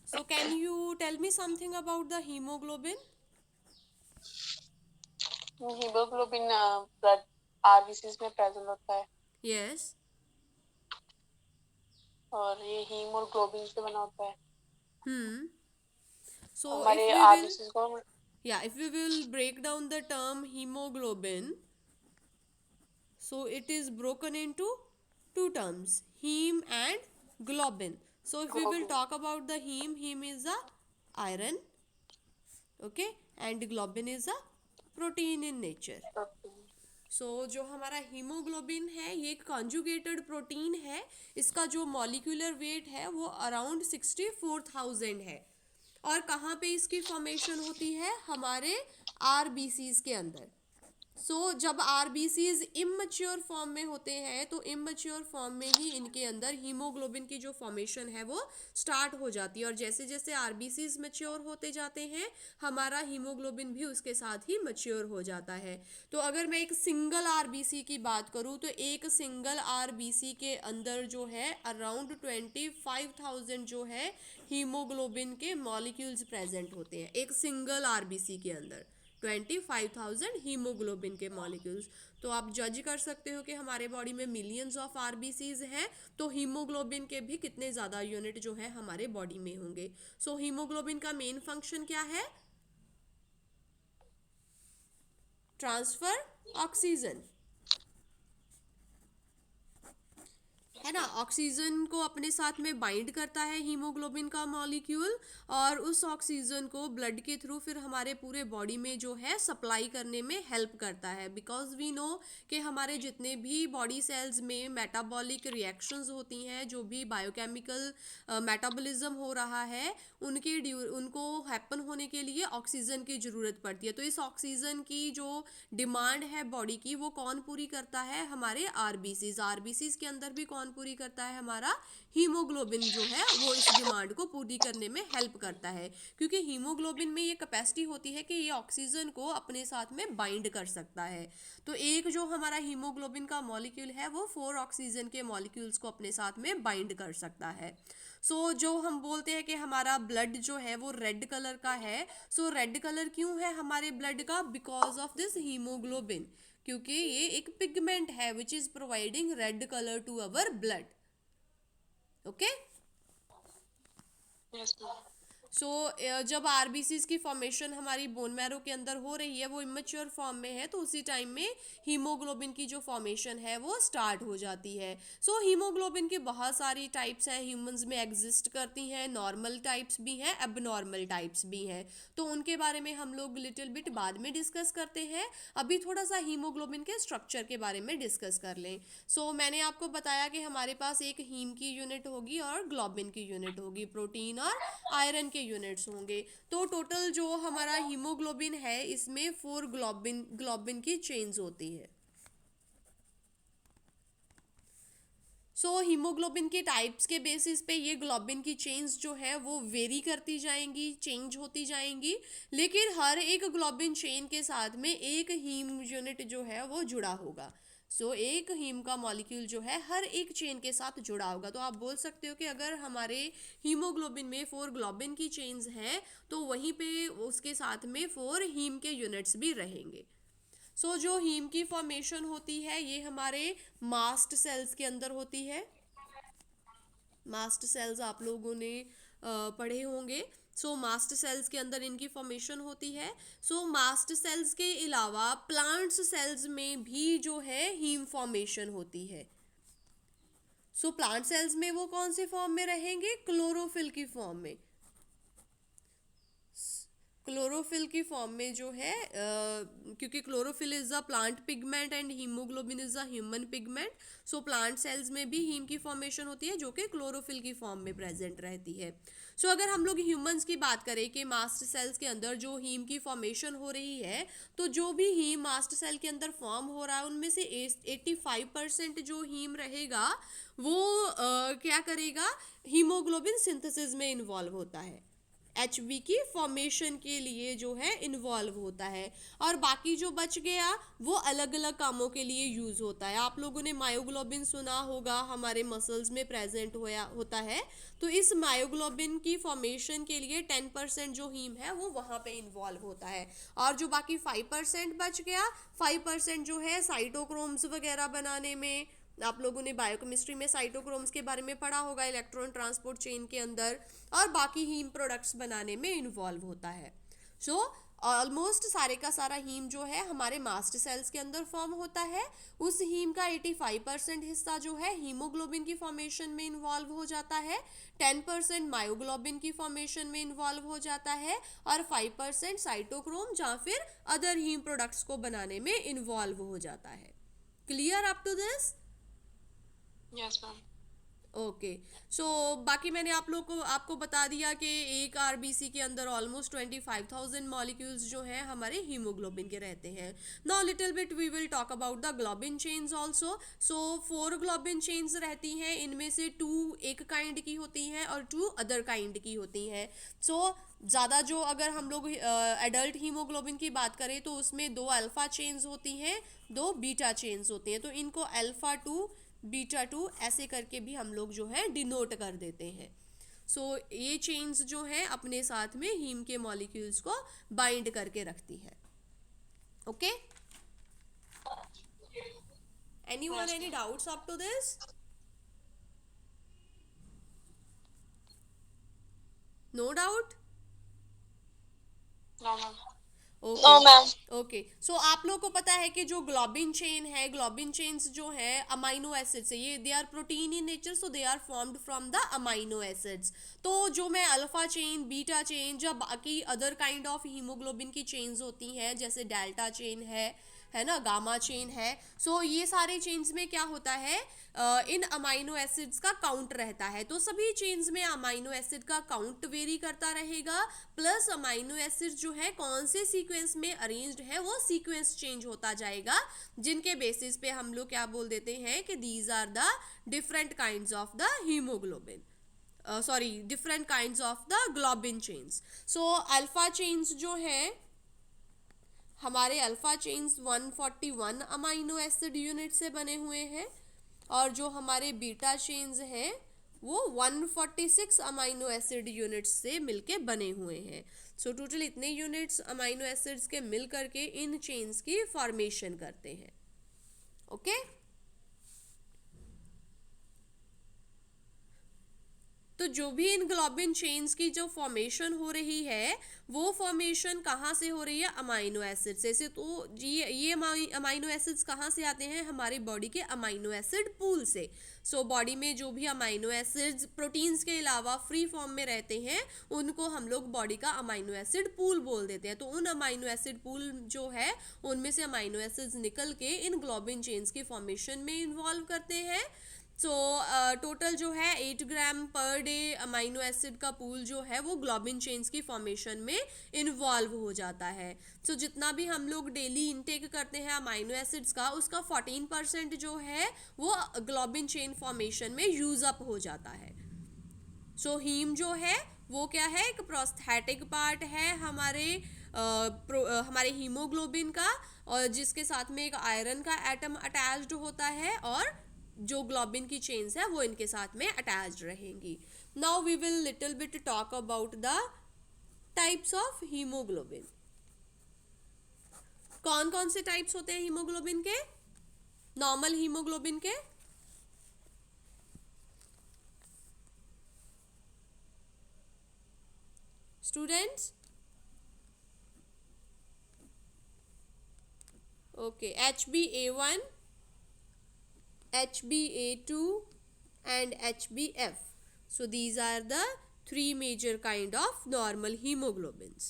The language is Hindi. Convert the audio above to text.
So can you tell me something about the hemoglobin? Haemoglobin blood RBCs में प्रेजेंट होता है Yes. और ये हीमोग्लोबिन से बना होता है Hmm. So if हमारे we will, आरबीसीज को yeah, if we will break down the term hemoglobin, so it is broken into two terms, heme and globin. So if we will globin talk about the heme is a iron, okay, and globin is a protein in nature. Protein so जो हमारा हीमोग्लोबिन है ये एक कॉन्जुगेटेड प्रोटीन है। इसका जो मॉलिक्यूलर वेट है वो अराउंड 64,000 है। और कहाँ पे इसकी फॉर्मेशन होती है? हमारे आरबीसीज के अंदर। जब आरबीसीज इमैच्योर फॉर्म में होते हैं तो इमैच्योर फॉर्म में ही इनके अंदर हीमोग्लोबिन की जो फॉर्मेशन है वो स्टार्ट हो जाती है। और जैसे जैसे आरबीसीज मैच्योर होते जाते हैं हमारा हीमोग्लोबिन भी उसके साथ ही मैच्योर हो जाता है। तो अगर मैं एक सिंगल आरबीसी की बात करूँ तो एक सिंगल आरबीसी के अंदर जो है अराउंड 25,000 जो है हीमोग्लोबिन के मॉलिक्यूल्स प्रेजेंट होते हैं एक सिंगल आरबीसी के अंदर। 25,000 हीमोग्लोबिन के मॉलिक्यूल्स। तो आप जज कर सकते हो कि हमारे बॉडी में मिलियंस ऑफ आरबीसीज हैं तो हीमोग्लोबिन के भी कितने ज़्यादा यूनिट जो है हमारे बॉडी में होंगे। हीमोग्लोबिन का मेन फंक्शन क्या है? ट्रांसफर ऑक्सीजन, है ना। ऑक्सीजन को अपने साथ में बाइंड करता है हीमोग्लोबिन का मॉलिक्यूल और उस ऑक्सीजन को ब्लड के थ्रू फिर हमारे पूरे बॉडी में जो है सप्लाई करने में हेल्प करता है। बिकॉज वी नो कि हमारे जितने भी बॉडी सेल्स में मेटाबॉलिक रिएक्शंस होती हैं, जो भी बायोकेमिकल मेटाबॉलिज्म हो रहा है, उनको हैपन होने के लिए ऑक्सीजन की ज़रूरत पड़ती है। तो इस ऑक्सीजन की जो डिमांड है बॉडी की वो कौन पूरी करता है? हमारे आरबीसीज। आरबीसीज के अंदर भी कौन पूरी करता है? हमारा हीमोग्लोबिन जो है वो इस डिमांड को पूरी करने में हेल्प करता है। क्योंकि हीमोग्लोबिन में ये कैपेसिटी होती है कि ये ऑक्सीजन को अपने साथ में बाइंड कर सकता है। तो एक जो हमारा हीमोग्लोबिन का मॉलिक्यूल है वो 4 ऑक्सीजन के मॉलिक्यूल्स को अपने साथ में बाइंड कर सकता है। जो हम बोलते हैं कि हमारा ब्लड जो है वो रेड कलर का है। रेड कलर क्यों है हमारे ब्लड का? Because of this haemoglobin. क्योंकि ये एक पिगमेंट है which is providing red colour to our blood. Okay. Yes ma'am जब आरबीसीज की फॉर्मेशन हमारी बोन मैरो के अंदर हो रही है वो इमेच्योर फॉर्म में है तो उसी टाइम में हीमोग्लोबिन की जो फॉर्मेशन है वो स्टार्ट हो जाती है। हीमोग्लोबिन की बहुत सारी टाइप्स हैं, ह्यूमंस में एग्जिस्ट करती हैं। नॉर्मल टाइप्स भी हैं, एबनॉर्मल टाइप्स भी हैं। तो उनके बारे में हम लोग लिटिल बिट बाद में डिस्कस करते हैं। अभी थोड़ा सा हीमोग्लोबिन के स्ट्रक्चर के बारे में डिस्कस कर लें। मैंने आपको बताया कि हमारे पास एक हीम की यूनिट होगी और ग्लोबिन की यूनिट होगी, प्रोटीन और आयरन के यूनिट्स होंगे। तो टोटल जो हमारा हीमोग्लोबिन है इसमें 4 ग्लोबिन ग्लोबिन की चेन्स होती है। हीमोग्लोबिन के टाइप्स के बेसिस पे ये ग्लोबिन की चेन्स जो है वो वेरी करती जाएंगी, चेंज होती जाएंगी। लेकिन हर एक ग्लोबिन चेन के साथ में एक हीम यूनिट जो है वो जुड़ा होगा। एक हीम का मॉलिक्यूल जो है हर एक चेन के साथ जुड़ा होगा। तो आप बोल सकते हो कि अगर हमारे हीमोग्लोबिन में 4 ग्लोबिन की चेन्स हैं तो वहीं पे उसके साथ में 4 हीम के यूनिट्स भी रहेंगे। जो हीम की फॉर्मेशन होती है ये हमारे मास्ट सेल्स के अंदर होती है। मास्ट सेल्स आप लोगों ने पढ़े होंगे। मास्ट सेल्स के अंदर इनकी फॉर्मेशन होती है। मास्ट सेल्स के अलावा प्लांट्स सेल्स में भी जो है हीम फॉर्मेशन होती है। प्लांट सेल्स में वो कौन से फॉर्म में रहेंगे? क्लोरोफिल की फॉर्म में। क्लोरोफिल की फॉर्म में जो है क्योंकि chlorophyll is a plant pigment and haemoglobin is a human pigment. Plant cells में भी हीम की फॉर्मेशन होती है जो कि क्लोरोफिल की फॉर्म में प्रेजेंट रहती है। अगर हम लोग ह्यूमंस की बात करें कि मास्ट सेल्स के अंदर जो हीम की फॉर्मेशन हो रही है तो जो भी हीम मास्ट सेल के अंदर फॉर्म हो रहा है उनमें से 85% जो हीम रहेगा वो क्या करेगा? हीमोग्लोबिन सिंथेसिस में इन्वॉल्व होता है। HB की फॉर्मेशन के लिए जो है इन्वॉल्व होता है, और बाकी जो बच गया वो अलग अलग कामों के लिए यूज़ होता है। आप लोगों ने मायोग्लोबिन सुना होगा, हमारे मसल्स में प्रेजेंट होता है। तो इस मायोग्लोबिन की फॉर्मेशन के लिए 10% जो हीम है वो वहाँ पे इन्वॉल्व होता है, और जो बाकी 5% बच गया, 5% जो है साइटोक्रोम्स वगैरह बनाने में, आप लोगों ने बायोकेमिस्ट्री में साइटोक्रोम्स के बारे में पढ़ा होगा, इलेक्ट्रॉन ट्रांसपोर्ट चेन के अंदर, और बाकी हीम प्रोडक्ट्स बनाने में इन्वॉल्व होता है। सो ऑलमोस्ट सारे का सारा हीम जो है हमारे मास्ट सेल्स के अंदर फॉर्म होता है। उस हीम का 85% हिस्सा जो है हीमोग्लोबिन की फॉर्मेशन में इन्वॉल्व हो जाता है, 10% मायोग्लोबिन की फॉर्मेशन में इन्वॉल्व हो जाता है, और 5% साइटोक्रोम या फिर अदर हीम प्रोडक्ट्स को बनाने में इन्वॉल्व हो जाता है। Clear up to this? Yes ma'am. Okay, so बाकी मैंने आपको बता दिया कि एक आरबीसी के अंदर ऑलमोस्ट 25,000 मॉलिक्यूल्स जो हैं हमारे हीमोग्लोबिन के रहते हैं। Now little bit we will talk about the globin chains also. सो 4 ग्लोबिन चेन्स रहती हैं, इनमें से 2 एक काइंड की होती हैं और 2 अदर काइंड की होती हैं। सो ज़्यादा जो अगर हम लोग एडल्ट हीमोग्लोबिन की बात करें तो उसमें 2 अल्फ़ा चेन्स होती हैं, 2 बीटा चेन्स होती हैं। तो इनको अल्फ़ा 2 बीटा 2 ऐसे करके भी हम लोग जो है डिनोट कर देते हैं। सो ये चेन्स जो है अपने साथ में हीम के मॉलिक्यूल्स को बाइंड करके रखती है। Okay, anyone any doubts up to this? No doubt? No ma'am. Okay no ma'am. Okay, so आप लोग को पता है कि जो ग्लोबिन चेन है, ग्लोबिन चेन्स जो है अमाइनो एसिड्स है, ये they are protein in nature, so they are formed from the amino acids. तो जो मैं अल्फा चेन, बीटा चेन, जब बाकी अदर काइंड ऑफ हीमोग्लोबिन की चेन्स होती हैं जैसे डेल्टा चेन है ना, गामा चेन है, सो ये सारे चेन्स में क्या होता है, इन अमाइनो एसिड्स का काउंट रहता है। तो सभी चेन्स में अमाइनो एसिड का काउंट वेरी करता रहेगा, प्लस अमाइनो एसिड जो है कौन से सीक्वेंस में अरेंज्ड है वो सीक्वेंस चेंज होता जाएगा, जिनके बेसिस पे हम लोग क्या बोल देते हैं कि these are the different kinds of the haemoglobin, different kinds of the globin chains. So alpha chains जो है हमारे alpha chains 141 amino acid unit से बने हुए हैं, और जो हमारे बीटा चेन्स हैं वो 146 अमाइनो एसिड यूनिट्स से मिलके बने हुए हैं। सो टोटल इतने यूनिट्स अमाइनो एसिड्स के मिल करके इन चेन्स की फॉर्मेशन करते हैं। ओके, तो जो भी इन ग्लोबिन चेन्स की जो फॉर्मेशन हो रही है वो फॉर्मेशन कहाँ से हो रही है, अमाइनो एसिड से। तो ये अमाइनो एसिड्स कहाँ से आते हैं, हमारी बॉडी के अमाइनो एसिड पूल से। सो बॉडी में जो भी अमाइनो एसिड्स प्रोटीन्स के अलावा फ्री फॉर्म में रहते हैं उनको हम लोग बॉडी का अमाइनो एसिड पूल बोल देते हैं। तो उन अमाइनो एसिड पूल जो है उनमें से अमाइनो एसिड्स निकल के इन ग्लोबिन चेन्स की फॉर्मेशन में इन्वॉल्व करते हैं। सो टोटल जो है 8 ग्राम पर डे अमाइनो एसिड का पूल जो है वो ग्लोबिन चेन्स की फॉर्मेशन में इन्वॉल्व हो जाता है। सो जितना भी हम लोग डेली इनटेक करते हैं अमाइनो एसिड्स का, उसका 14% जो है वो ग्लोबिन चेन फॉर्मेशन में यूज अप हो जाता है। सो हीम जो है वो क्या है, एक प्रोस्थेटिक पार्ट है हमारे हीमोग्लोबिन का, और जिसके साथ में एक आयरन का एटम अटैच्ड होता है, और जो ग्लोबिन की चेन्स है वो इनके साथ में अटैच्ड रहेंगी। Now we will little bit talk about the types of haemoglobin. कौन कौन से टाइप्स होते हैं हीमोग्लोबिन के, नॉर्मल हीमोग्लोबिन के? Students, okay, HbA1, HbA2 and HbF. So these are the 3 major kind of normal hemoglobins.